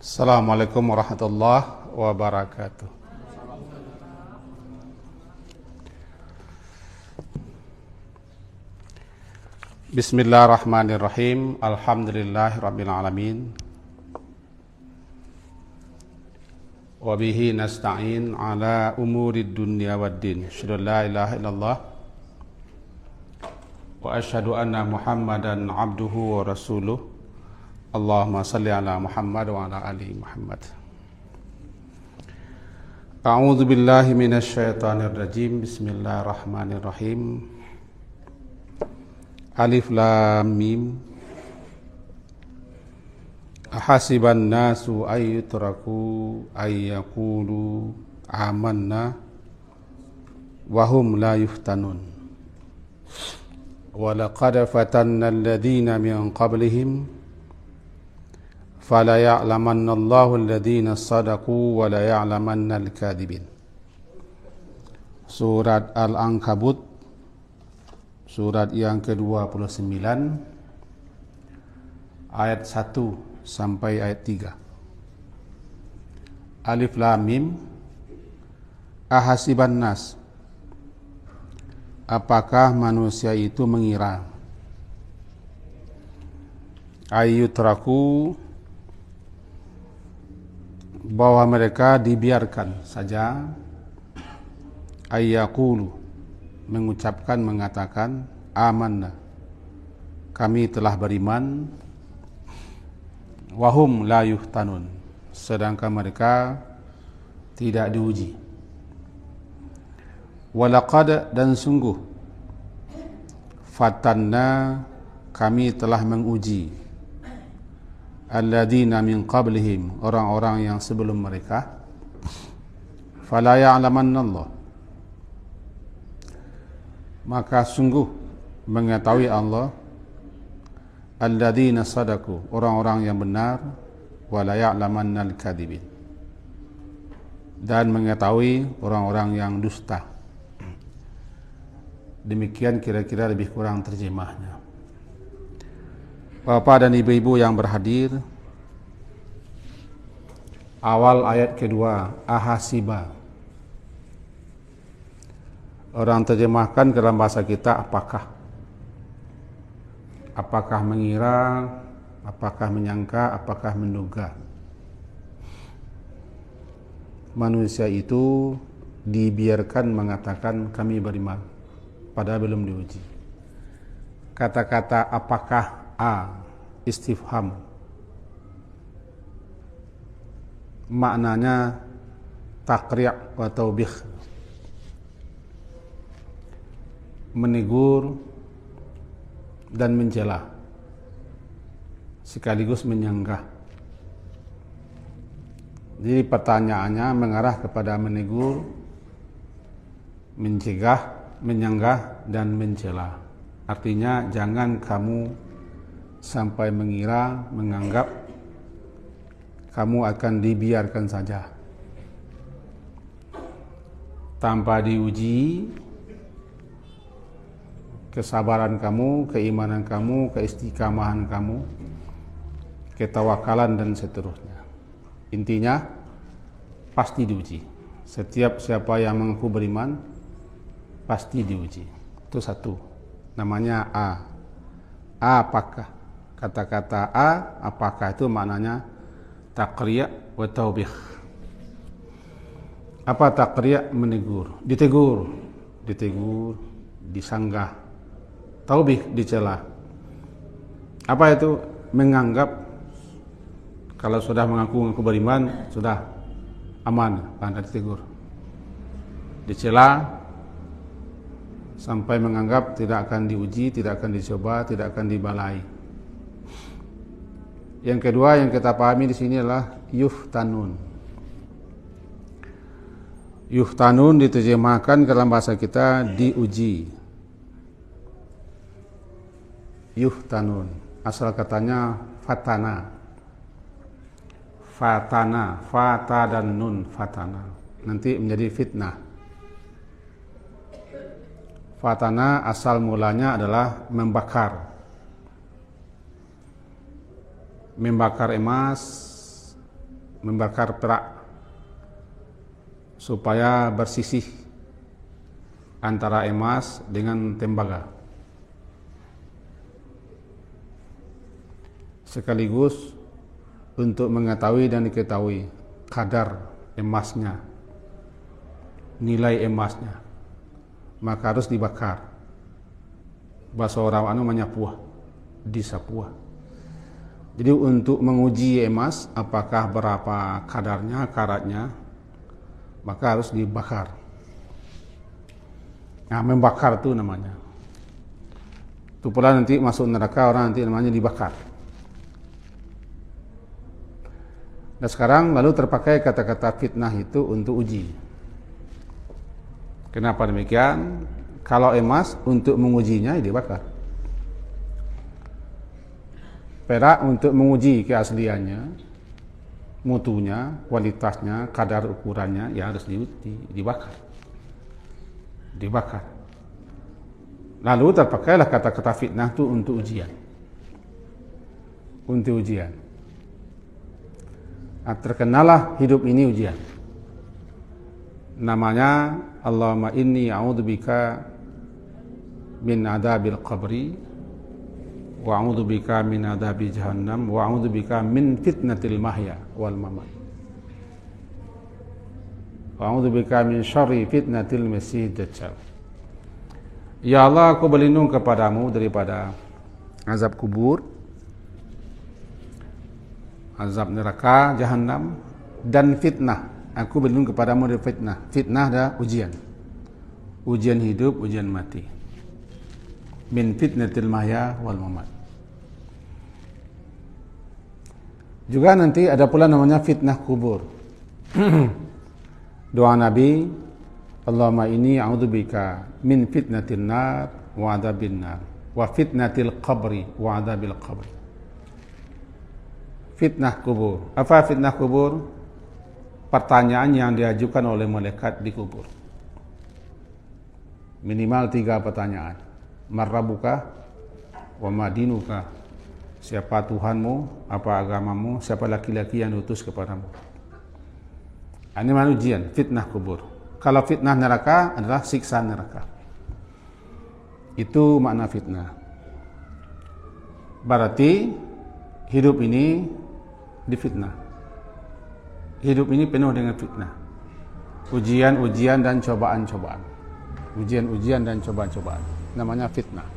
Assalamualaikum warahmatullahi wabarakatuh. Bismillahirrahmanirrahim. Alhamdulillahirabbil alamin. Wa bihi nasta'in ala umurid dunya waddin. Asyhadu an la ilaha illallah wa asyhadu anna Muhammadan abduhu wa rasuluh. Allahumma salli ala Muhammad wa ala ali Muhammad. A'udzu billahi minasy syaithanir rajim. Bismillahirrahmanirrahim. Alif lam mim. Ahasiban nasu ayyutraku ayyaqulu amanna wa hum la yuftanun. Wa laqad fatanna alladhina min qablihim fala ya'lamanna Allahu alladhina sadaqu wa la ya'lamanna al-kadhibin. Surat Al-Ankabut, surat yang ke-29, ayat 1 sampai ayat 3. Alif lam mim. Ahasiban nas. Apakah manusia itu mengira ayyutraku, bahwa mereka dibiarkan saja, ayyaqulu, mengucapkan, mengatakan, amanna, kami telah beriman, wahum la yuhtanun, sedangkan mereka tidak diuji. Walaqad, dan sungguh, fatanna, kami telah menguji, alladzina min qablihim, orang-orang yang sebelum mereka, fala ya'lamanna Allah, maka sungguh mengetahui Allah, alladzina sadaku, orang-orang yang benar, wala ya'lamanna al-kadhibin, dan mengetahui orang-orang yang dusta. Demikian kira-kira lebih kurang terjemahnya. Bapak dan ibu-ibu yang berhadir, awal ayat kedua, ahasiba. Orang terjemahkan ke dalam bahasa kita apakah. Apakah mengira, apakah menyangka, apakah menduga. Manusia itu dibiarkan mengatakan kami beriman, padahal belum diuji. Kata-kata apakah istifham, maknanya taqri' wa taubih, menegur dan mencela sekaligus menyanggah. Jadi pertanyaannya mengarah kepada menegur, mencegah, menyanggah dan mencela. Artinya jangan kamu sampai mengira, menganggap kamu akan dibiarkan saja tanpa diuji kesabaran kamu, keimanan kamu, keistiqamahan kamu, ketawakalan dan seterusnya. Intinya pasti diuji. Setiap siapa yang mengaku beriman pasti diuji. Itu satu, namanya apakah. Kata-kata apakah itu maknanya taqri' wa taubih. Apa taqri'? Menegur, ditegur, disanggah. Taubih, dicela. Apa itu? Menganggap kalau sudah mengaku beriman sudah aman, karena ditegur. Dicela sampai menganggap tidak akan diuji, tidak akan dicoba, tidak akan dibalai. Yang kedua yang kita pahami di sini adalah yuftanun. Yuftanun diterjemahkan dalam bahasa kita diuji. Yuftanun, asal katanya fatana. Fata dan nun, fatana. Nanti menjadi fitnah. Fatana asal mulanya adalah membakar. membakar emas membakar perak supaya bersisih antara emas dengan tembaga. Sekaligus untuk mengetahui dan diketahui kadar emasnya, nilai emasnya, maka harus dibakar. Bahasa orang namanya puah, disapuah. Jadi untuk menguji emas apakah berapa kadarnya, karatnya, maka harus dibakar. Nah, membakar itu namanya. Itu pula nanti masuk neraka orang nanti namanya dibakar. Dan sekarang lalu terpakai kata-kata fitnah itu untuk uji. Kenapa demikian? Kalau emas untuk mengujinya dibakar. Perak untuk menguji keasliannya, mutunya, kualitasnya, kadar ukurannya, ya harus dibakar. Dibakar. Lalu terpakailah kata-kata fitnah itu untuk ujian. Untuk ujian. Nah, terkenalah hidup ini ujian. Namanya Allahumma inni a'udzubika min adabil qabri wa a'udzubika min adabi jahannam wa a'udzubika min fitnatil mahya wal mamat wa a'udzubika min syarri fitnatil masih dajjal. Ya Allah, aku berlindung kepadamu daripada azab kubur, azab neraka jahannam, dan fitnah. Aku berlindung kepadamu dari fitnah. Fitnah adalah ujian. Ujian hidup, ujian mati. Min fitnatil mahya wal mamat. Juga nanti ada pula namanya fitnah kubur. Doa Nabi, Allahumma inni a'udzubika min fitnatin nar wa adzabin nar wa fitnatil qabri wa adzabil qabri. Fitnah kubur. Apa fitnah kubur? Pertanyaan yang diajukan oleh malaikat di kubur. Minimal 3 pertanyaan. Man rabbuka wa ma dinuka? Siapa Tuhanmu, apa agamamu, siapa laki-laki yang diutus kepadamu? Ini mana ujian, fitnah kubur. Kalau fitnah neraka adalah siksa neraka. Itu makna fitnah. Berarti hidup ini difitnah. Hidup ini penuh dengan fitnah. Ujian-ujian dan cobaan-cobaan. Ujian-ujian dan cobaan-cobaan. Namanya fitnah.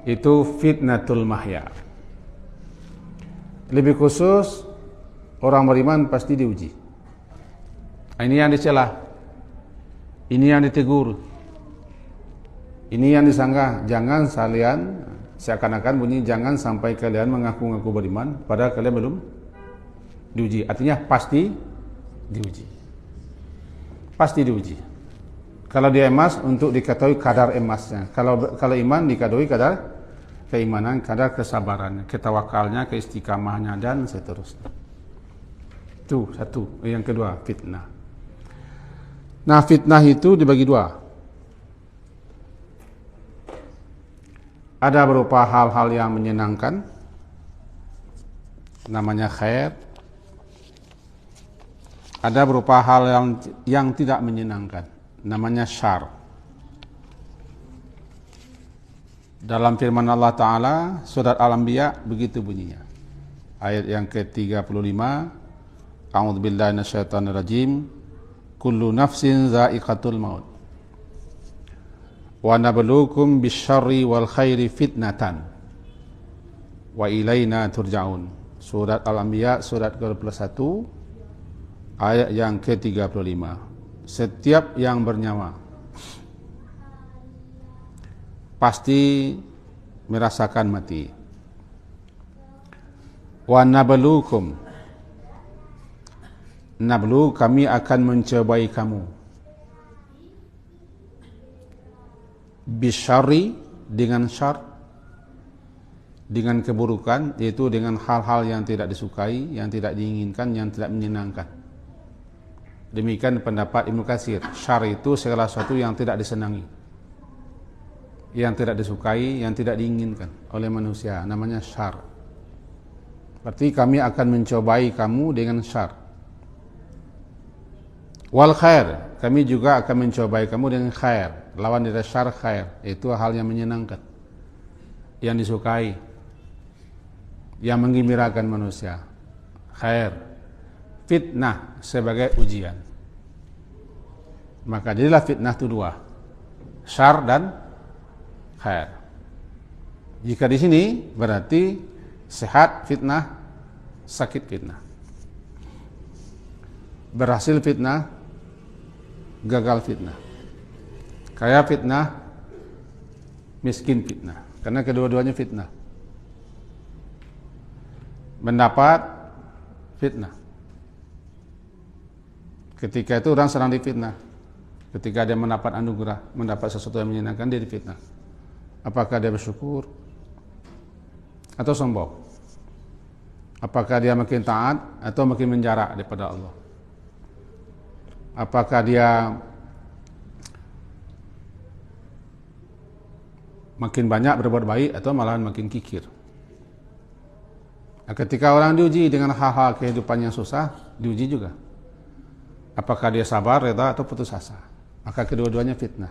Itu fitnatul mahya. Lebih khusus, orang beriman pasti diuji. Ini yang dicela. Ini yang ditegur. Ini yang disanggah. Jangan kalian, seakan-akan bunyi, jangan sampai kalian mengaku-ngaku beriman, padahal kalian belum diuji. Artinya pasti diuji. Pasti diuji. Kalau dia emas, untuk diketahui kadar emasnya. Kalau iman, diketahui kadar keimanan, kadar kesabarannya, ketawakalnya, keistiqamahnya, dan seterusnya. Itu satu. Yang kedua, fitnah. Nah, fitnah itu dibagi 2. Ada berupa hal-hal yang menyenangkan, namanya khair. Ada berupa hal yang tidak menyenangkan, namanya syar. Dalam firman Allah Ta'ala, surat Al-Anbiya, begitu bunyinya. Ayat yang ke-35, A'udzubillahi minasyaitonirrajim, kullu nafsin za'iqatul maut. Wa nabluukum bisyarri wal khairi fitnatan. Wa ilaina turja'un. Surat Al-Anbiya, surat ke-21, ayat yang ke-35. Setiap yang bernyawa pasti merasakan mati. Wa nabluukum, nablu, kami akan mencobai kamu. Bisyarri, dengan syar, dengan keburukan, yaitu dengan hal-hal yang tidak disukai, yang tidak diinginkan, yang tidak menyenangkan. Demikian pendapat Ibnu Katsir. Syar itu segala sesuatu yang tidak disenangi, yang tidak disukai, yang tidak diinginkan oleh manusia, namanya syar. Berarti kami akan mencobai kamu dengan syar. Wal khair, kami juga akan mencobai kamu dengan khair. Lawan dari syar khair, itu hal yang menyenangkan, yang disukai, yang menggembirakan manusia. Khair. Fitnah sebagai ujian. Maka jadilah fitnah itu dua, syar dan khair. Jika di sini berarti sehat fitnah, sakit fitnah. Berhasil fitnah, gagal fitnah. Kaya fitnah, miskin fitnah. Karena kedua-duanya fitnah. Mendapat fitnah. Ketika itu orang sedang difitnah. Ketika dia mendapat anugerah, mendapat sesuatu yang menyenangkan, dia difitnah. Apakah dia bersyukur atau sombong? Apakah dia makin taat atau makin menjarak daripada Allah? Apakah dia makin banyak berbuat baik atau malahan makin kikir? Ketika orang diuji dengan hal-hal kehidupan yang susah, diuji juga. Apakah dia sabar, reda atau putus asa? Maka kedua-duanya fitnah.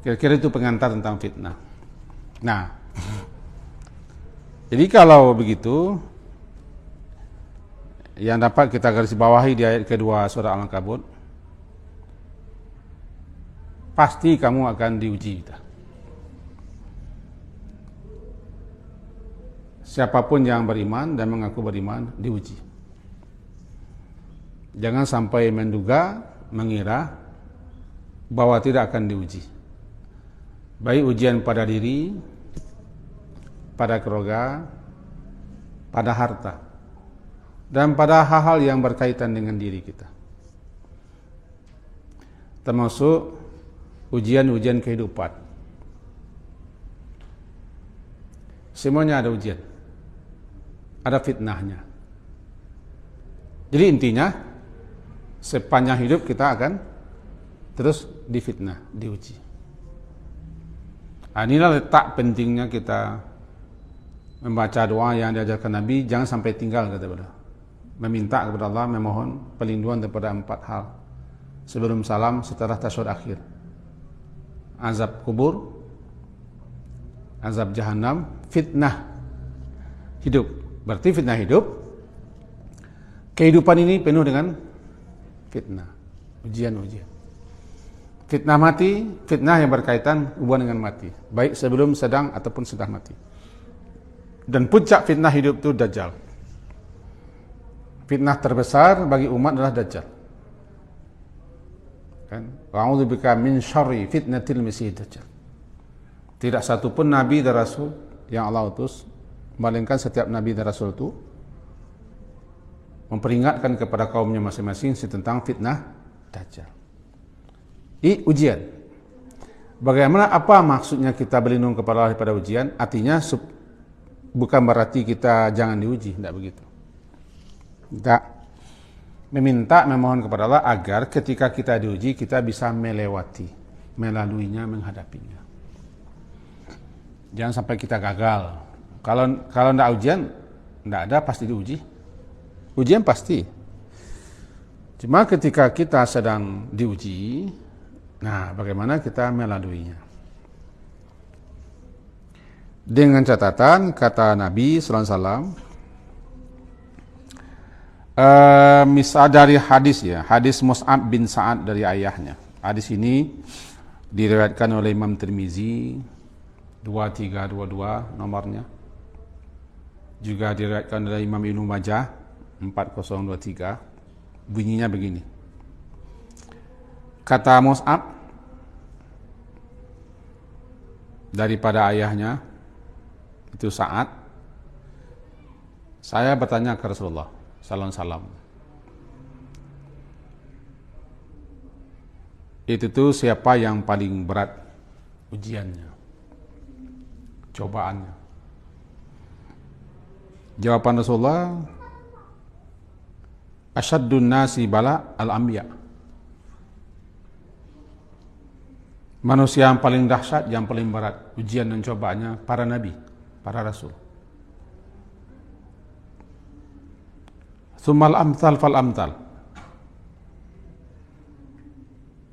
Kira-kira itu pengantar tentang fitnah. Nah, jadi kalau begitu, yang dapat kita garis bawahi di ayat kedua surah Al-Ankabut, pasti kamu akan diuji. Siapapun yang beriman dan mengaku beriman diuji. Jangan sampai menduga, mengira bahwa tidak akan diuji. Baik ujian pada diri, pada keluarga, pada harta, dan pada hal-hal yang berkaitan dengan diri kita. Termasuk ujian-ujian kehidupan. Semuanya ada ujian. Ada fitnahnya. Jadi intinya, sepanjang hidup kita akan terus difitnah, diuji. Inilah letak pentingnya kita membaca doa yang diajarkan Nabi, jangan sampai tinggal kata beliau. Meminta kepada Allah, memohon perlindungan daripada 4 hal. Sebelum salam, setelah tasyahud akhir. Azab kubur, azab jahannam, fitnah hidup. Berarti fitnah hidup, kehidupan ini penuh dengan fitnah, ujian-ujian. Fitnah mati, fitnah yang berkaitan hubungan dengan mati, baik sebelum, sedang, ataupun sudah mati. Dan puncak fitnah hidup itu Dajjal. Fitnah terbesar bagi umat adalah Dajjal. Kan? Wa'udzubika min syarri fitnatil masih Dajjal. Tidak satu pun nabi dan rasul yang Allah utus, melainkan setiap nabi dan rasul itu memperingatkan kepada kaumnya masing-masing tentang fitnah Dajjal. Ini ujian. Bagaimana, apa maksudnya kita berlindung kepada Allah daripada ujian? Artinya bukan berarti kita jangan diuji, tidak begitu. Kita meminta, memohon kepada Allah agar ketika kita diuji, kita bisa melewati, melaluinya, menghadapinya. Jangan sampai kita gagal. Kalau tidak ujian, tidak ada, pasti diuji. Ujian pasti. Cuma ketika kita sedang diuji, nah bagaimana kita melaluinya. Dengan catatan, kata Nabi SAW, misal dari hadis ya, hadis Mus'ab bin Sa'ad dari ayahnya. Hadis ini diriwayatkan oleh Imam Tirmizi 2322 nomornya. Juga diriwayatkan oleh Imam Ibnu Majah 4023. Bunyinya begini. Kata Mus'ab daripada ayahnya itu Sa'ad, saya bertanya ke Rasulullah sallallahu. Itu tuh siapa yang paling berat ujiannya, cobaannya? Jawaban Rasulullah, asyaddun nasi bala al-anbiya. Manusia yang paling dahsyat, yang paling berat ujian dan cobaannya para nabi, para rasul. Tsummal amthal fal amthal.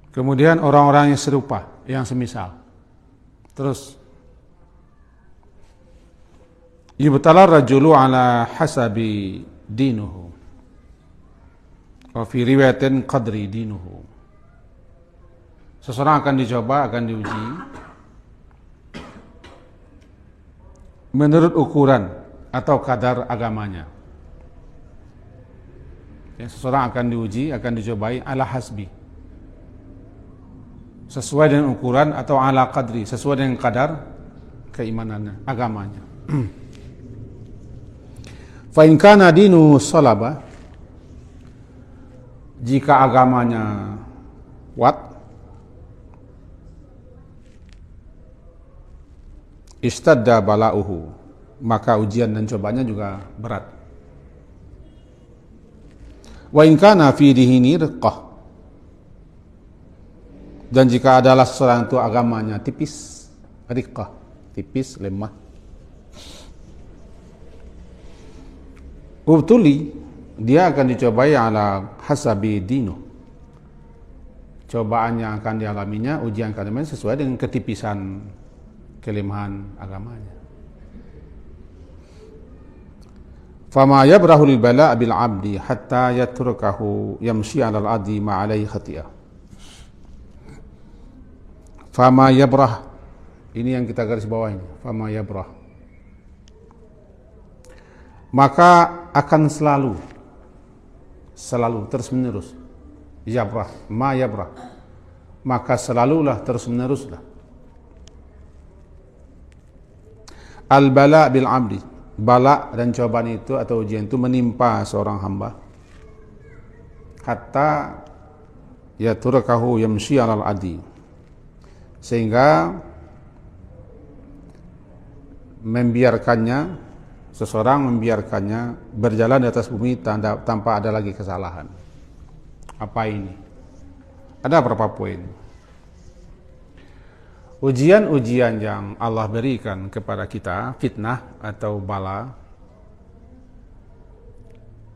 Kemudian orang-orang yang serupa, yang semisal. Terus yubtala rajulu ala hasabi dinuhu. Wa fi riwayatin qadri dinuhu. Seseorang akan dicoba, akan diuji menurut ukuran atau kadar agamanya. Ya, seseorang akan diuji, akan dicobai ala hasbi, sesuai dengan ukuran, atau ala qadri, sesuai dengan kadar keimanannya, agamanya. Fa in kana dinu salaba, jika agamanya kuat, istadda bala'uhu, maka ujian dan cobanya juga berat. Wa in kana fi dinihi riqqah, dan jika adalah seseorang itu agamanya tipis, riqqah, tipis, lemah, ubtuli, dia akan dicobai ala hasabi dinu, cobaan yang akan dialaminya, ujian akan dialaminya sesuai dengan ketipisan, kelemahan agamanya. Fama yabrahul bala' bil 'abdi hatta yatrukahu yamshi 'ala al-'adli ma 'alaihi khati'ah. Fama yabrah, ini yang kita garis bawah ini, fama yabrah, maka akan selalu terus menerus, yabrah, ma yabrah, maka selalulah, terus meneruslah, al bala' bil 'abdi, bala dan cobaan itu atau ujian itu menimpa seorang hamba hatta yaturakahu yamshi 'alal 'adli, sehingga seseorang membiarkannya berjalan di atas bumi tanpa ada lagi kesalahan. Apa ini? Ada beberapa poin. Ujian-ujian yang Allah berikan kepada kita, fitnah atau bala,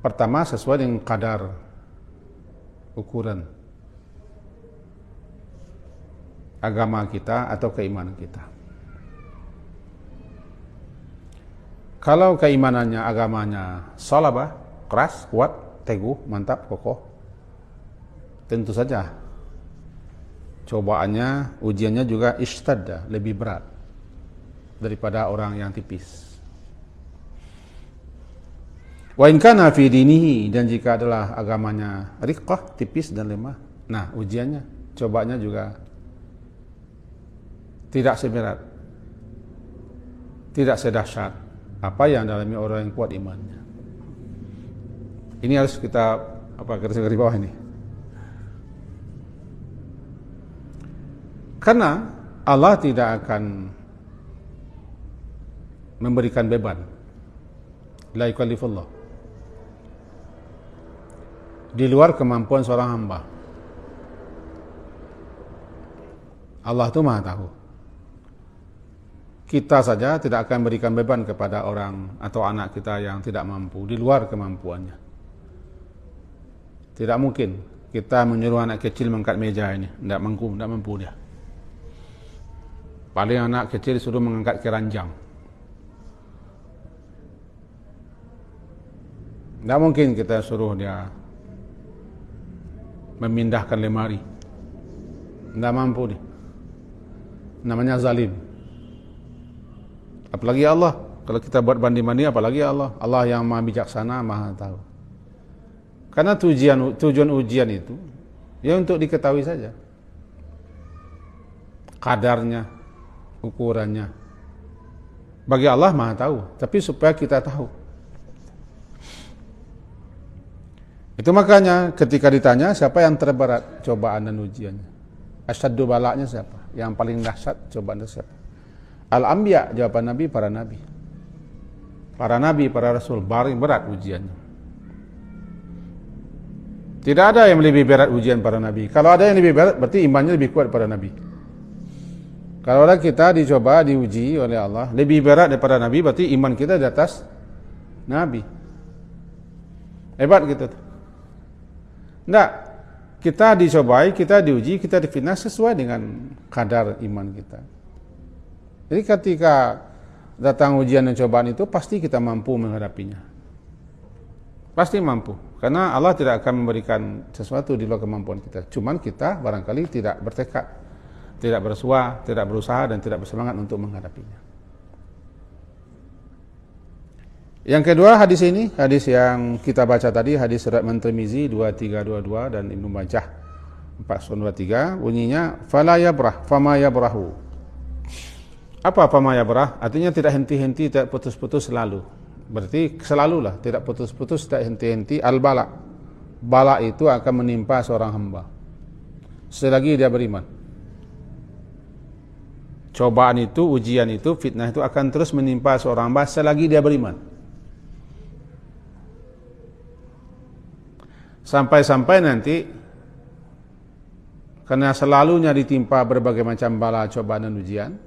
pertama sesuai dengan kadar ukuran agama kita atau keimanan kita. Kalau keimanannya, agamanya salabah, keras, kuat, teguh, mantap, kokoh, tentu saja cobaannya, ujiannya juga ishtadda, lebih berat daripada orang yang tipis. Wa in kana fi dinihi, dan jika adalah agamanya riqqah, tipis dan lemah, nah ujiannya, cobaannya juga tidak seberat, tidak sedahsyat apa yang dialami orang yang kuat imannya. Ini harus kita garis bawah ini. Karena Allah tidak akan memberikan beban, la yukallifullah, di luar kemampuan seorang hamba. Allah itu Maha tahu. Kita saja tidak akan berikan beban kepada orang atau anak kita yang tidak mampu, di luar kemampuannya. Tidak mungkin kita menyuruh anak kecil mengangkat meja ini, tidak mampu dia. Paling anak kecil suruh mengangkat keranjang. Tidak mungkin kita suruh dia memindahkan lemari. Tidak mampu dia. Namanya zalim. Apalagi Allah. Kalau kita buat banding-banding, apalagi Allah. Allah yang maha bijaksana, maha tahu. Karena tujuan ujian itu ya untuk diketahui saja kadarnya, ukurannya. Bagi Allah maha tahu, tapi supaya kita tahu. Itu makanya ketika ditanya siapa yang terberat cobaan dan ujiannya, asyaddu balaknya siapa, yang paling dahsyat cobaan itu siapa? Al-Anbiya, jawaban Nabi, para nabi. Para nabi, para rasul, paling berat ujiannya. Tidak ada yang lebih berat ujian para nabi. Kalau ada yang lebih berat, berarti imannya lebih kuat para nabi. Kalau kita dicoba, diuji oleh Allah, lebih berat daripada nabi, berarti iman kita di atas nabi. Hebat gitu. Enggak, kita dicobai, kita diuji, kita difitnah sesuai dengan kadar iman kita. Jadi ketika datang ujian dan cobaan itu, pasti kita mampu menghadapinya. Pasti mampu. Karena Allah tidak akan memberikan sesuatu di luar kemampuan kita. Cuman kita barangkali tidak bertekad, tidak bersuah, tidak berusaha, dan tidak bersemangat untuk menghadapinya. Yang kedua hadis ini, hadis yang kita baca tadi, hadis riwayat Tirmizi 2322 dan Ibnu Majah 423, bunyinya fala yabrah fama yabrahu. Apa fama yabrah? Artinya tidak henti-henti, tidak putus-putus selalu. Berarti selalulah, tidak putus-putus, tidak henti-henti. Al-bala, bala itu akan menimpa seorang hamba selagi dia beriman. Cobaan itu, ujian itu, fitnah itu akan terus menimpa seorang hamba selagi dia beriman. Sampai-sampai nanti, karena selalunya ditimpa berbagai macam bala, cobaan dan ujian,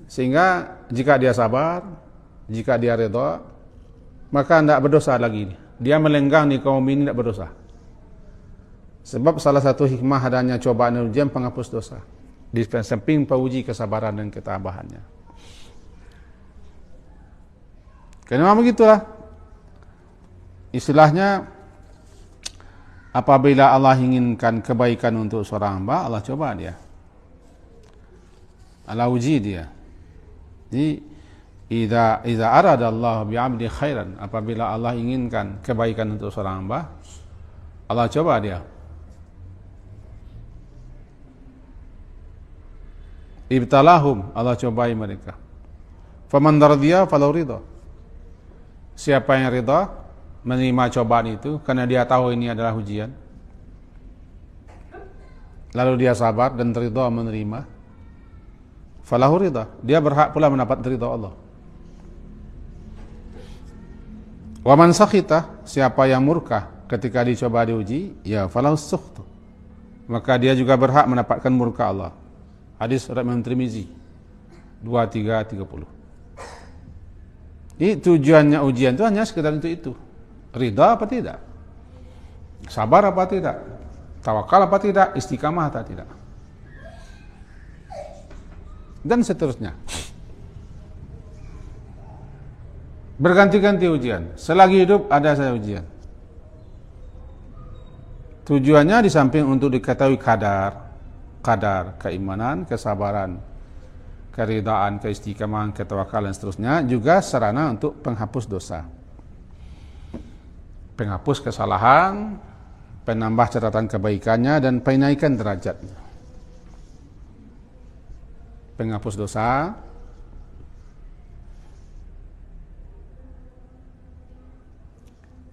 sehingga jika dia sabar, jika dia redha, maka tidak berdosa lagi. Dia melenggang di kaum ini, tidak berdosa. Sebab salah satu hikmah adanya cobaan dan ujian penghapus dosa, di samping penguji kesabaran dan ketabahannya. Karena begitulah istilahnya, apabila Allah inginkan kebaikan untuk seorang hamba, Allah coba dia, Allah uji dia. Jadi idza arada Allah bi'abdi khairan, apabila Allah inginkan kebaikan untuk seorang hamba, Allah coba dia. Ibtalahum, Allah cobai mereka. Faman radiya falau ridha. Siapa yang ridha menerima cobaan itu karena dia tahu ini adalah ujian, lalu dia sabar dan ridha menerima, falahu ridha, dia berhak pula mendapat ridha Allah. Wa man sakhita, siapa yang murka ketika dicoba diuji, ya falahu sukhtu, maka dia juga berhak mendapatkan murka Allah. Hadis riwayat Tirmizi 2330. Ini tujuannya ujian itu hanya sekedar untuk itu. Ridha apa tidak? Sabar apa tidak? Tawakal apa tidak? Istiqamah atau tidak? Dan seterusnya. Berganti-ganti ujian. Selagi hidup ada saja ujian. Tujuannya di samping untuk diketahui kadar keimanan, kesabaran, keridaan, keistiqamahan, ketawakalan dan seterusnya, juga sarana untuk penghapus dosa, penghapus kesalahan, penambah catatan kebaikannya, dan penaikan derajatnya. Penghapus dosa,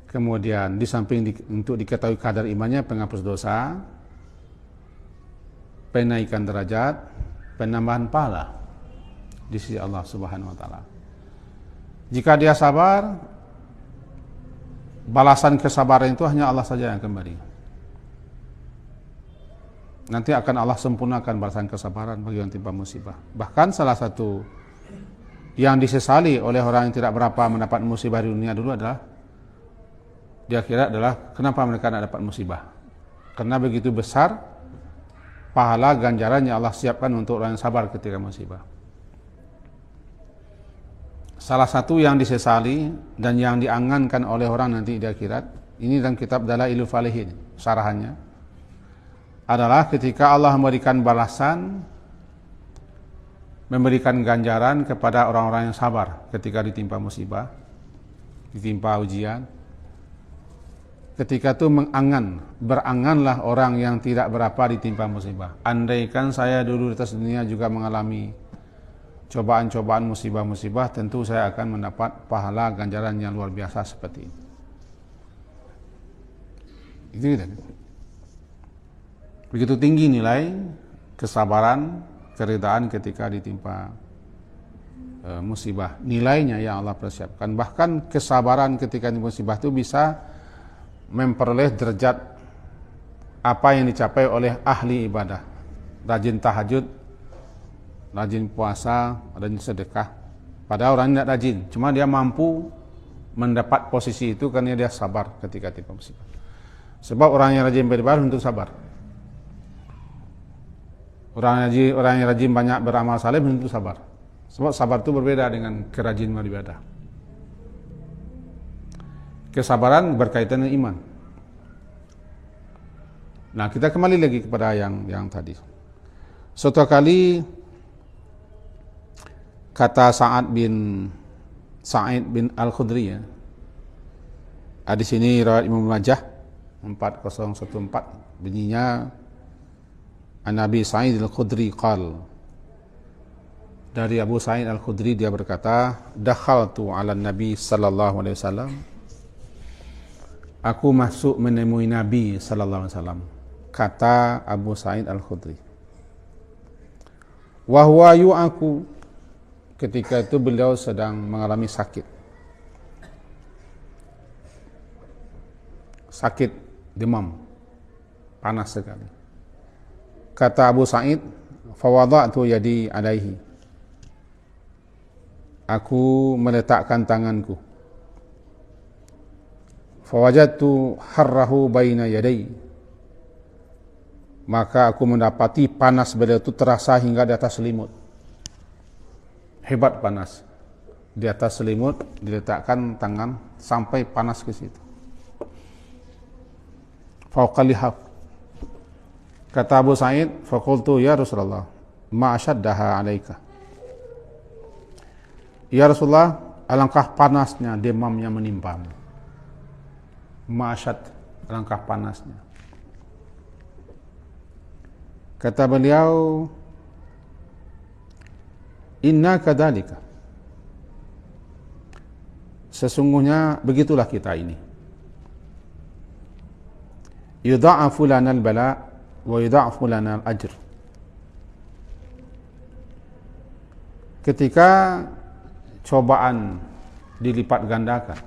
kemudian di samping untuk diketahui kadar imannya, penghapus dosa, penaikan derajat, penambahan pahala di sisi Allah Subhanahu wa taala. Jika dia sabar, balasan kesabaran itu hanya Allah saja yang kembali. Nanti akan Allah sempurnakan balasan kesabaran bagi yang timpa musibah. Bahkan salah satu yang disesali oleh orang yang tidak berapa mendapat musibah di dunia dulu adalah, di akhirat adalah, kenapa mereka tidak dapat musibah? Karena begitu besar pahala ganjaran yang Allah siapkan untuk orang yang sabar ketika musibah. Salah satu yang disesali dan yang diangankan oleh orang nanti di akhirat, ini dalam kitab Dalailul Falihin, syarahannya, adalah ketika Allah memberikan balasan, memberikan ganjaran kepada orang-orang yang sabar ketika ditimpa musibah, ditimpa ujian. Ketika itu beranganlah orang yang tidak berapa ditimpa musibah. Andaikan saya dulu di atas dunia juga mengalami cobaan-cobaan, musibah-musibah, tentu saya akan mendapat pahala ganjaran yang luar biasa seperti ini. Itu gitu. Begitu tinggi nilai kesabaran, keridaan ketika ditimpa musibah. Nilainya yang Allah persiapkan. Bahkan kesabaran ketika ditimpa musibah itu bisa memperoleh derajat apa yang dicapai oleh ahli ibadah, rajin tahajud, rajin puasa, rajin sedekah. Padahal orang tidak rajin, cuma dia mampu mendapat posisi itu karena dia sabar ketika timpa musibah. Sebab orang yang rajin beribadah untuk sabar. Orang yang rajin banyak beramal saleh untuk sabar. Sebab sabar itu berbeda dengan kerajinan beribadah. Kesabaran berkaitan dengan iman. Nah, kita kembali lagi kepada yang tadi. Suatu kali kata Sa'id bin Al-Khudri ya. Di sini riwayat Imam Majah 4014 bunyinya An-Nabi Sa'id Al-Khudri qal. Dari Abu Sa'id Al-Khudri dia berkata, dakhaltu 'ala Nabi sallallahu alaihi wasallam. Aku masuk menemui Nabi sallallahu alaihi wasallam. Kata Abu Sa'id Al-Khudri. Wa huwa yu'aku. Ketika itu beliau sedang mengalami sakit. Sakit demam. Panas sekali. Kata Abu Sa'id, fa wada'tu yadi alaihi. Aku meletakkan tanganku. Fa wajadtu harrahu baina yadai. Maka aku mendapati panas beliau itu terasa hingga di atas selimut. Hebat panas. Di atas selimut diletakkan tangan sampai panas ke situ. Fauqalihaf. Kata Abu Sa'id, faqultu ya Rasulullah, ma ashaddaha alaika. Ya Rasulullah, alangkah panasnya demamnya menimpamu. Ma asyad, alangkah panasnya. Kata beliau, inna kadzalika. Sesungguhnya begitulah kita ini. Yudha'afu lana al-bala wa yudha'afu lana al-ajr. Ketika cobaan dilipat gandakan,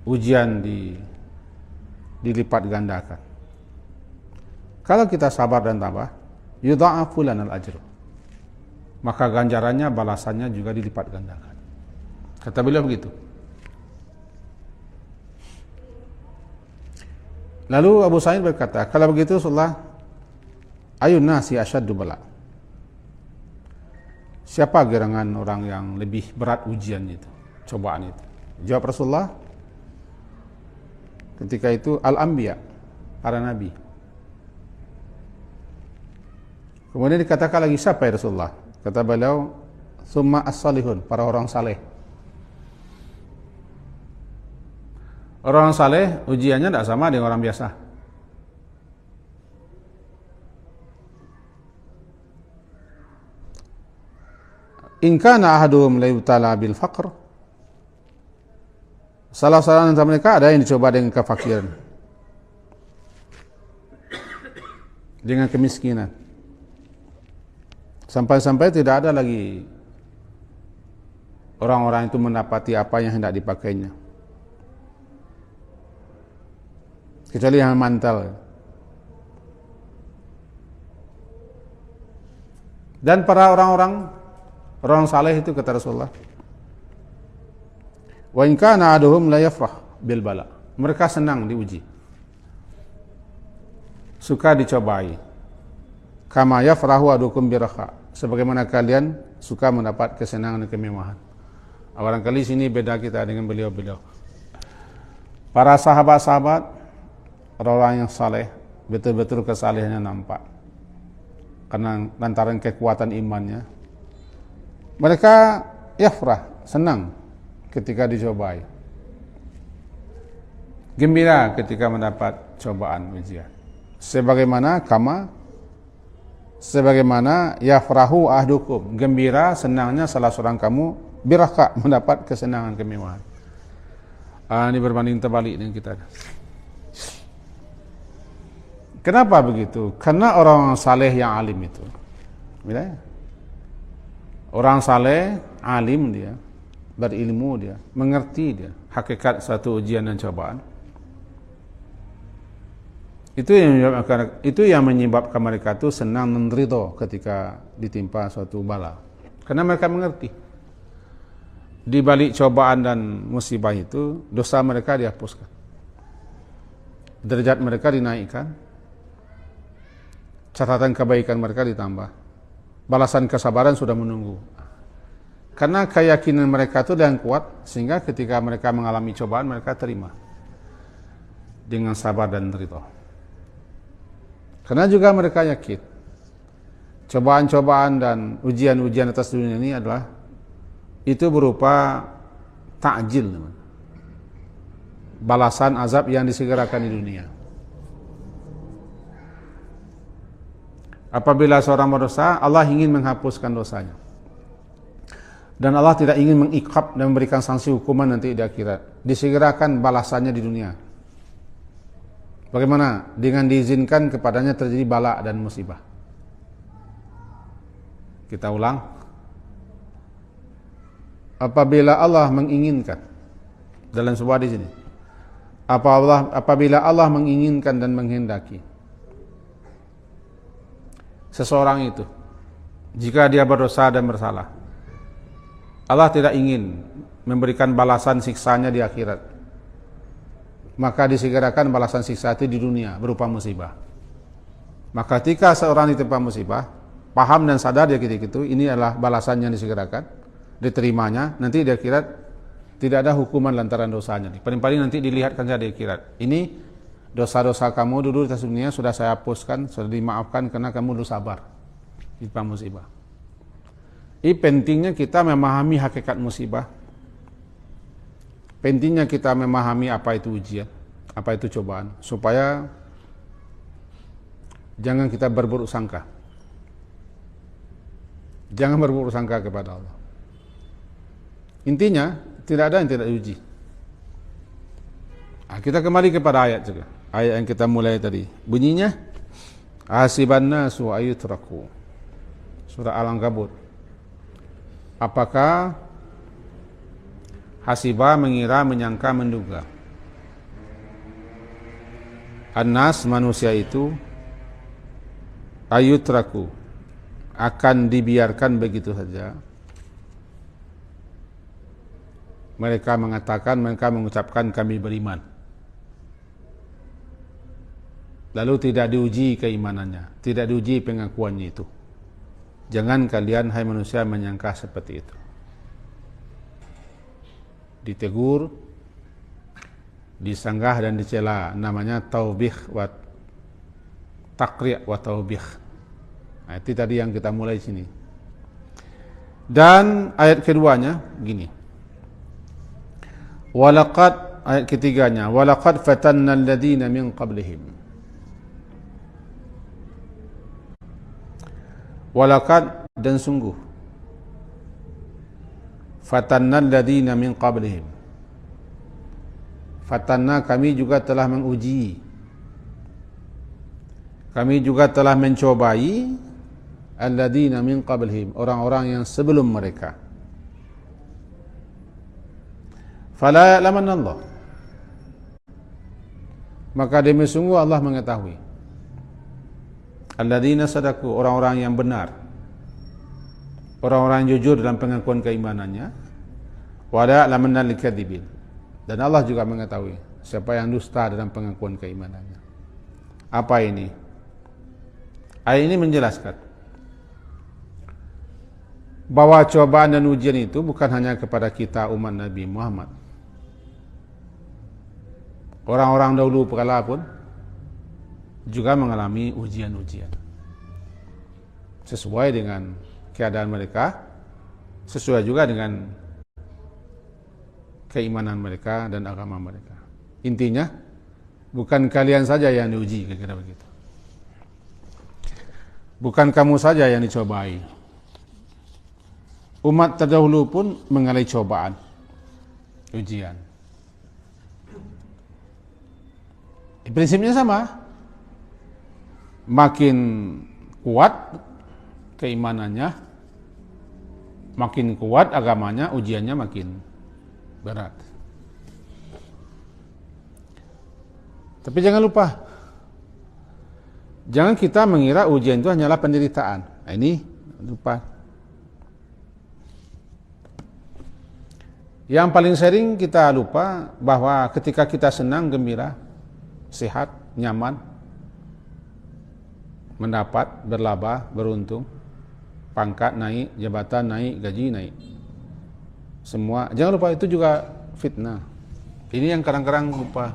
ujian dilipat gandakan. Kalau kita sabar dan tabah, yudha'afu lana al-ajr. Maka ganjarannya, balasannya juga dilipat gandakan. Kata beliau begitu. Lalu Abu Sa'id berkata, kalau begitu Rasulullah, ayun nasi asyaddu bala. Siapa gerangan orang yang lebih berat ujian itu, cobaan itu? Jawab Rasulullah, ketika itu al-anbiya, para nabi. Kemudian dikatakan lagi, siapa ya Rasulullah? Kata beliau, summa as-salihun, para orang saleh. Orang saleh ujiannya tidak sama dengan orang biasa. In kana ahaduhum la yubtala bil faqr. Salah seorang antara mereka ada yang dicoba dengan kefakiran, dengan kemiskinan. Sampai-sampai tidak ada lagi orang-orang itu mendapati apa yang hendak dipakainya, kecuali yang mantel. Dan para orang saleh itu, kata Rasulullah, wa in kana ahaduhum la yafrah bil bala. Mereka senang diuji, suka dicobai. Kama yafrahu ahadukum biraha, sebagaimana kalian suka mendapat kesenangan dan kemewahan. Barangkali sini beda kita dengan beliau-beliau. Para sahabat-sahabat, orang yang saleh, betul-betul kesalehannya nampak. Karena lantaran kekuatan imannya, mereka yafrah, senang ketika dicobai, gembira ketika mendapat cobaan ujian. Sebagaimana yafrahu ahdukum, gembira, senangnya salah seorang kamu, biraka, mendapat kesenangan kemewahan. Ini berbanding terbalik dengan kita. Kenapa begitu? Karena orang saleh yang alim itu, orang saleh, alim dia, berilmu dia, mengerti dia hakikat satu ujian dan cobaan. Itu yang menyebabkan mereka itu senang dan ridho ketika ditimpa suatu bala. Karena mereka mengerti di balik cobaan dan musibah itu dosa mereka dihapuskan, derajat mereka dinaikkan, catatan kebaikan mereka ditambah, balasan kesabaran sudah menunggu. Karena keyakinan mereka itu yang kuat, sehingga ketika mereka mengalami cobaan mereka terima dengan sabar dan ridha. Karena juga mereka yakin cobaan-cobaan dan ujian-ujian atas dunia ini adalah itu berupa ta'jil, balasan azab yang disegerakan di dunia. Apabila seorang berdosa, Allah ingin menghapuskan dosanya, dan Allah tidak ingin mengiqab dan memberikan sanksi hukuman nanti di akhirat. Disegerakan balasannya di dunia. Bagaimana? Dengan diizinkan kepadanya terjadi bala dan musibah. Kita ulang. Apabila Allah menginginkan, dalam sebuah di sini, apabila Allah menginginkan dan menghendaki seseorang itu, jika dia berdosa dan bersalah, Allah tidak ingin memberikan balasan siksanya di akhirat, maka disegerakan balasan siksa itu di dunia berupa musibah. Maka ketika seorang ditimpa musibah, paham dan sadar dia gitu, ini adalah balasan yang disegerakan, diterimanya, nanti di akhirat tidak ada hukuman lantaran dosanya. Paling-paling nanti dilihatkan saja di akhirat. Ini dosa-dosa kamu dulu di atas dunia sudah saya hapuskan, sudah dimaafkan karena kamu dulu sabar ditimpa musibah. Ini pentingnya kita memahami hakikat musibah. Pentingnya kita memahami apa itu ujian, apa itu cobaan, supaya jangan kita berburuk sangka. Jangan berburuk sangka kepada Allah. Intinya, tidak ada yang tidak diuji. Kita kembali kepada ayat juga. Ayat yang kita mulai tadi. Bunyinya, hasiban nasu ayutraku. Surah Al-Ankabut. Apakah hasibah mengira, menyangka, menduga? An-nas, manusia itu, ayutraku, akan dibiarkan begitu saja. Mereka mengatakan, mereka mengucapkan kami beriman, lalu tidak diuji keimanannya, tidak diuji pengakuannya itu. Jangan kalian, hai manusia, menyangka seperti itu. Ditegur, disanggah dan dicela, namanya taubih wa takri' wa taubih. Nah, itu tadi yang kita mulai di sini. Dan ayat keduanya gini. Walaqad, ayat ketiganya, walaqad fatanna alladhina min qablihim. Walaqad, dan sungguh, fatanna alladhina min qablihim. Fatanna, kami juga telah menguji, kami juga telah mencobai alladhina min qablihim, orang-orang yang sebelum mereka. Fala ya'lamanna Allah, maka demi sungguh Allah mengetahui. Alladzina sadaku, orang-orang yang benar, orang-orang yang jujur dalam pengakuan keimanannya. Wa la ya'lamanna al-kadzibin, dan Allah juga mengetahui siapa yang dusta dalam pengakuan keimanannya. Apa ini? Ayat ini menjelaskan bahwa cobaan dan ujian itu bukan hanya kepada kita umat Nabi Muhammad. Orang-orang dahulu kala pun juga mengalami ujian-ujian sesuai dengan keadaan mereka, sesuai juga dengan keimanan mereka dan agama mereka. Intinya bukan kalian saja yang diuji, kira-kira begitu. Bukan kamu saja yang dicobai. Umat terdahulu pun mengalami cobaan, ujian. Prinsipnya sama. Makin kuat keimanannya, makin kuat agamanya, ujiannya makin berat. Tapi jangan lupa, jangan kita mengira ujian itu hanyalah penderitaan. Nah, ini lupa. Yang paling sering kita lupa bahwa ketika kita senang, gembira, sehat, nyaman, mendapat, berlaba, beruntung, pangkat naik, jabatan naik, gaji naik, semua, jangan lupa itu juga fitnah. Ini yang kadang-kadang lupa.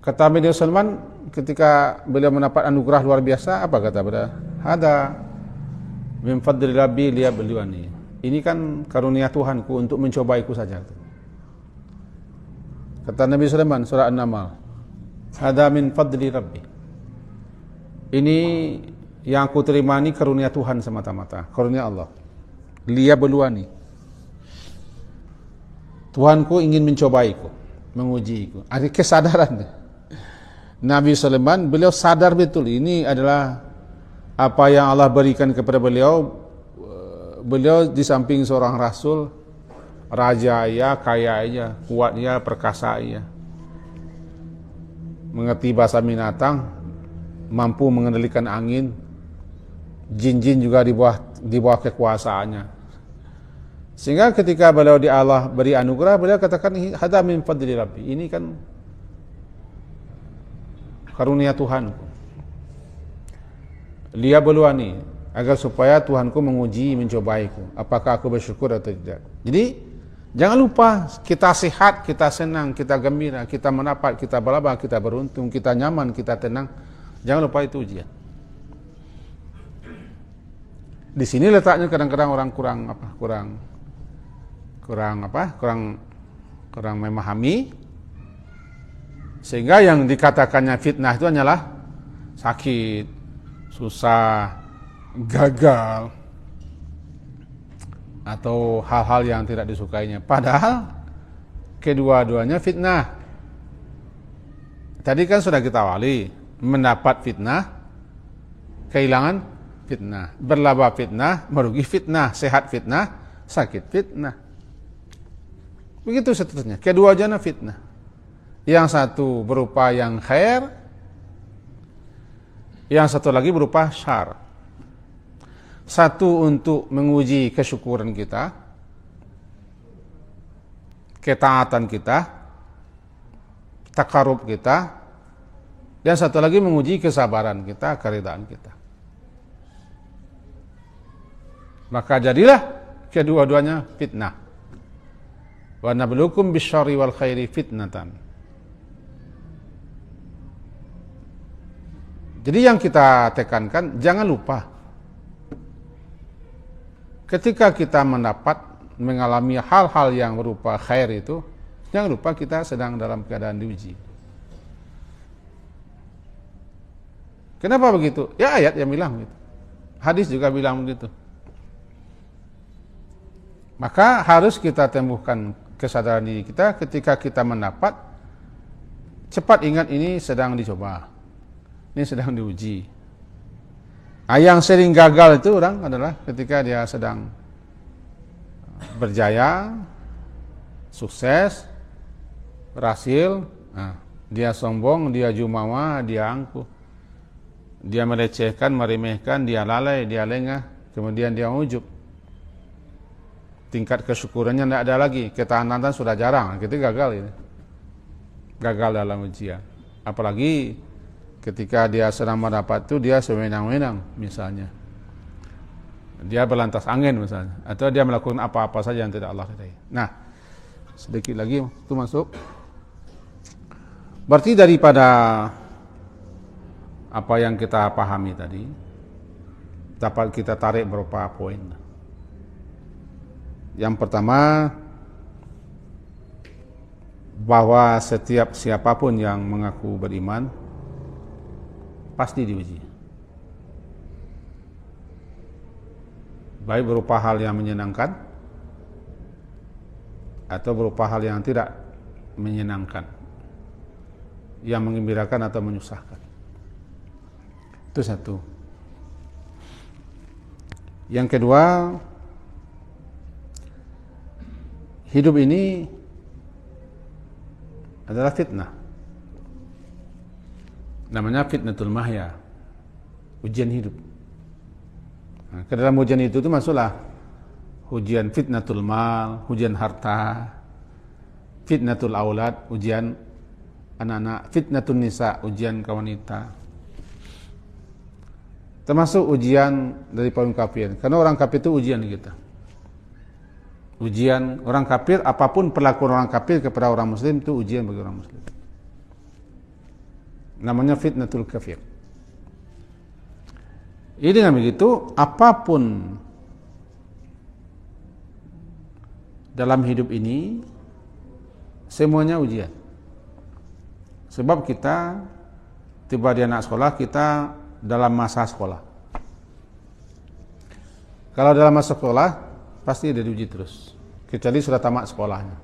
Kata Nabi Sulaiman ketika beliau mendapat anugerah luar biasa, apa kata beliau? Hada min fadli rabbi liyabluwani. Ini kan karunia Tuhanku untuk mencobaiku saja. Kata Nabi Sulaiman surah An-Naml, hada min fadli rabbi. Ini yang aku terima ini karunia Tuhan semata-mata, karunia Allah. Liyabluwani. Tuhanku ingin mencobaiku, mengujiku. Ada kesadaran. Nabi Sulaiman, beliau sadar betul ini adalah apa yang Allah berikan kepada beliau. Beliau di samping seorang rasul, raja ya, kaya ya, kuat ya, perkasa ya, mengerti bahasa binatang, mampu mengendalikan angin, jin-jin juga di bawah kekuasaannya. Sehingga ketika beliau di Allah beri anugerah, beliau katakan hada min fadli rabbi. Ini kan karunia Tuhanku. Liyabluwani, agar supaya Tuhanku menguji, mencobaiku, apakah aku bersyukur atau tidak. Jadi jangan lupa, kita sehat, kita senang, kita gembira, kita mendapat, kita berlaba, kita beruntung, kita nyaman, kita tenang. Jangan lupa itu ujian. Di sini letaknya kadang-kadang orang kurang memahami, sehingga yang dikatakannya fitnah itu hanyalah sakit, susah, gagal, atau hal-hal yang tidak disukainya. Padahal kedua-duanya fitnah. Tadi kan sudah kita awali, mendapat fitnah, kehilangan fitnah, berlaba fitnah, merugi fitnah, sehat fitnah, sakit fitnah. Begitu seterusnya. Kedua-duanya fitnah. Yang satu berupa yang khair, yang satu lagi berupa syar. Satu untuk menguji kesyukuran kita, ketaatan kita, takarub kita, dan satu lagi menguji kesabaran kita, keridaan kita. Maka jadilah kedua-duanya fitnah. Wa nabluukum bisyarri wal khairi fitnatan. Jadi yang kita tekankan, jangan lupa ketika kita mengalami hal-hal yang berupa khair itu, jangan lupa kita sedang dalam keadaan diuji. Kenapa begitu? Ya ayat yang bilang begitu. Hadis juga bilang begitu. Maka harus kita tumbuhkan kesadaran diri kita ketika kita mendapat, cepat ingat ini sedang dicoba. Ini sedang diuji. Yang sering gagal itu orang adalah ketika dia sedang berjaya, sukses, berhasil, dia sombong, dia jumawa, dia angkuh, dia melecehkan, meremehkan, dia lalai, dia lengah, kemudian dia ujub. Tingkat kesyukurannya tidak ada lagi, ketahanan sudah jarang, kita gagal ini. Gagal dalam ujian. Apalagi ketika dia sedang mendapat itu, dia sewenang-wenang misalnya. Dia berlantas angin misalnya. Atau dia melakukan apa-apa saja yang tidak Allah ridai. Nah, sedikit lagi itu masuk. Berarti daripada apa yang kita pahami tadi, dapat kita tarik beberapa poin. Yang pertama, bahwa setiap siapapun yang mengaku beriman pasti diuji. Baik berupa hal yang menyenangkan atau berupa hal yang tidak menyenangkan, yang menggembirakan atau menyusahkan. Itu satu. Yang kedua, hidup ini adalah fitnah. Namanya fitnatul mahya, ujian hidup. Nah, ke dalam ujian itu masuklah ujian fitnatul mal, ujian harta, fitnatul aulad, ujian anak-anak, fitnatul nisa, ujian kaum wanita. Termasuk ujian dari kaum kafir. Karena orang kafir itu ujian kita. Ujian orang kafir, apapun perlakuan orang kafir kepada orang muslim itu ujian bagi orang muslim. Namanya fitnatul kafir. Ini dengan begitu, apapun dalam hidup ini semuanya ujian. Sebab kita tiba di anak sekolah, kita dalam masa sekolah. Kalau dalam masa sekolah pasti ada diuji terus, kecuali sudah tamat sekolahnya.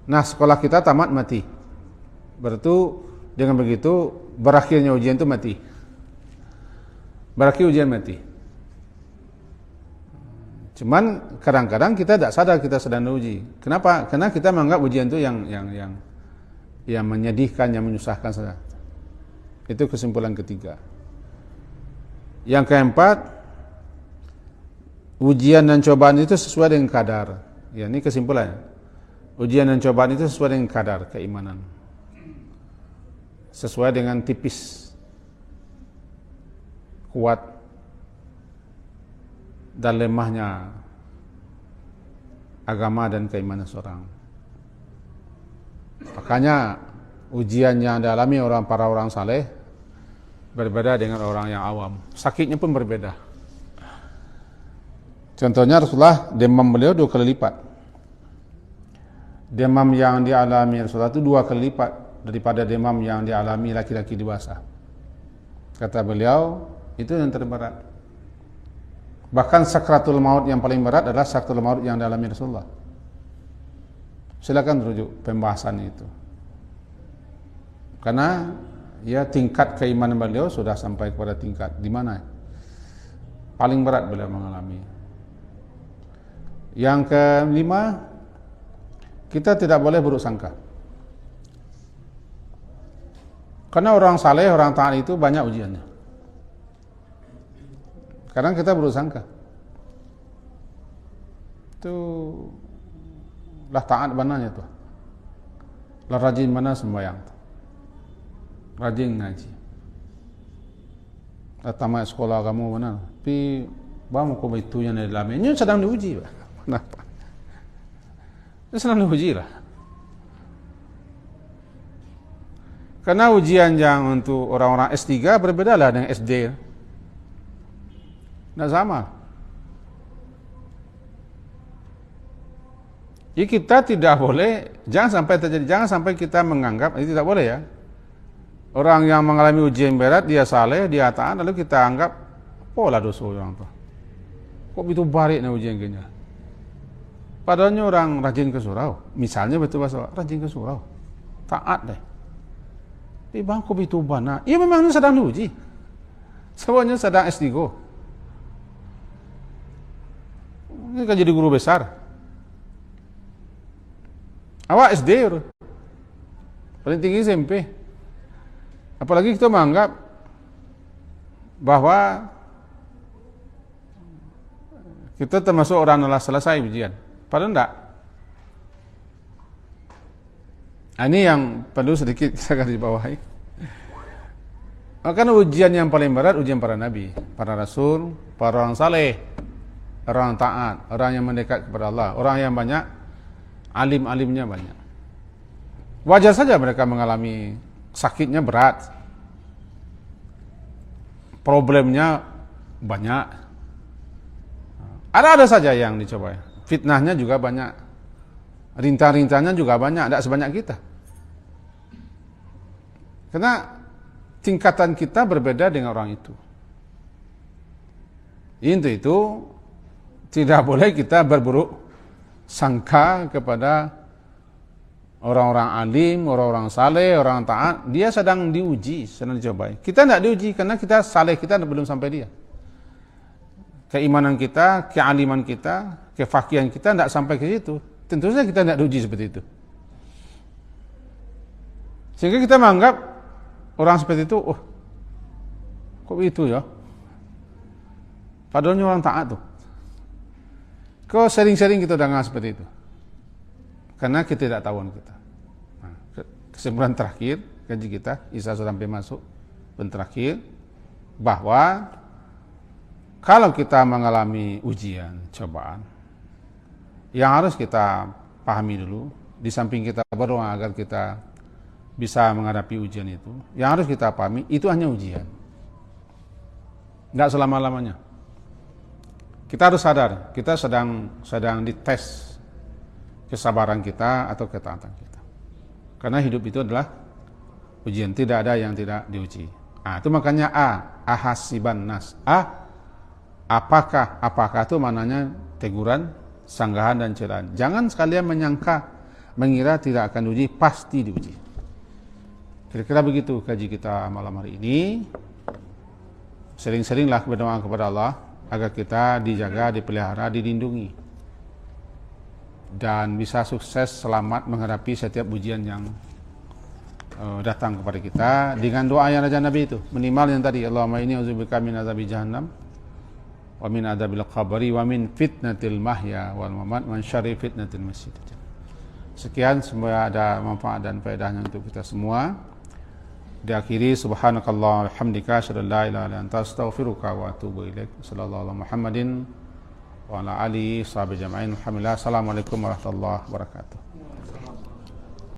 Nah, sekolah kita tamat mati. Berarti dengan begitu berakhirnya ujian itu mati. Berakhir ujian mati. Cuman kadang-kadang kita tidak sadar kita sedang diuji. Kenapa? Karena kita menganggap ujian itu yang menyedihkan, yang menyusahkan saja. Itu kesimpulan ketiga. Yang keempat, ujian dan cobaan itu sesuai dengan kadar. Ya, ini kesimpulannya. Ujian dan cobaan itu sesuai dengan kadar keimanan. Sesuai dengan tipis, kuat, dan lemahnya agama dan keimanan seorang. Makanya ujian yang dialami para orang saleh berbeda dengan orang yang awam. Sakitnya pun berbeda. Contohnya Rasulullah, demam beliau 2 kali lipat. Demam yang dialami Rasulullah itu 2 kali lipat daripada demam yang dialami laki-laki dewasa. Kata beliau, itu yang terberat. Bahkan sakratul maut yang paling berat adalah sakratul maut yang dialami Rasulullah. Silakan rujuk pembahasan itu. Karena ya tingkat keimanan beliau sudah sampai kepada tingkat di mana paling berat beliau mengalami. Yang kelima, kita tidak boleh buruk sangka. Karena orang saleh, orang taat itu banyak ujiannya. Kadang kita buruk sangka. Itu lah taat mananya tuh. Lah rajin mana sembahyang tuh. Rajin ngaji. Lah tamat sekolah kamu mana? Tapi bang kau itu yang dalam ini sedang diuji, Pak. Kenapa? Ini sedang diuji lah. Karena ujian yang untuk orang-orang S3 berbeda lah dengan SD. Tidak sama. Jadi kita tidak boleh, jangan sampai kita menganggap, ini tidak boleh ya. Orang yang mengalami ujian berat, dia saleh, dia taat, lalu kita anggap, pola dosa orang tu. Kok itu barik na ujian gini? Padahalnya orang rajin ke surau, misalnya betul bahasa rajin ke surau, taat deh. Tapi bang, kok itu bana? Ia memang sedang diuji. Semuanya sedang S3. Ini kan jadi guru besar. Awak SD, paling tinggi SMP. Apalagi kita menganggap bahwa kita termasuk orang yang telah selesai ujian. Padahal enggak. Ini yang perlu sedikit kita garis bawahi. Karena ujian yang paling berat ujian para nabi, para rasul, para orang saleh, orang taat, orang yang mendekat kepada Allah, orang yang banyak alim-alimnya banyak. Wajar saja mereka mengalami sakitnya berat, problemnya banyak. Ada saja yang dicoba. Fitnahnya juga banyak, rintang-rintangnya juga banyak, tidak sebanyak kita. Karena tingkatan kita berbeda dengan orang itu. Itu tidak boleh kita berburuk sangka kepada orang-orang alim, orang-orang saleh, orang taat. Dia sedang diuji, sedang dicobai. Kita tidak diuji karena kita saleh, kita belum sampai dia. Keimanan kita, kealiman kita, kefakihan kita tidak sampai ke situ. Tentu saja kita tidak diuji seperti itu. Sehingga kita menganggap orang seperti itu, oh, kok itu ya? Padahal orang taat tuh. Kok sering-sering kita dengar seperti itu? Karena ketidaktahuan kita. Nah, kesimpulan terakhir kaji kita, Isa sudah sampai masuk terakhir, bahwa kalau kita mengalami ujian, cobaan, yang harus kita pahami dulu, di samping kita berdoa agar kita bisa menghadapi ujian itu, yang harus kita pahami itu hanya ujian, nggak selama-lamanya. Kita harus sadar, kita sedang dites kesabaran kita atau ketaatan kita. Karena hidup itu adalah ujian, tidak ada yang tidak diuji. Itu makanya ahasiban nas. Apakah itu maknanya teguran, sanggahan dan celaan. Jangan sekalian mengira tidak akan diuji, pasti diuji. Kira-kira begitu kaji kita malam hari ini. Sering-seringlah berdoa kepada Allah agar kita dijaga, dipelihara, dilindungi, dan bisa sukses selamat menghadapi setiap ujian yang datang kepada kita dengan doa yang Raja Nabi itu, minimal yang tadi, Allahumma inni a'udzubika min azabi jahannam wa min adzabil qabri wa min fitnatil mahya wal mamat wa min syarri fitnatil masjid. Sekian, semoga ada manfaat dan faedahnya untuk kita semua. Diakhiri, subhanakallah walhamdika asyhadu an la ilaha illa anta astaghfiruka wa atubu ilaik. Sallallahu alaihi Muhammadin wa ala alihi sahbihi jama'in. Alhamdulillah. Assalamualaikum warahmatullahi wabarakatuh.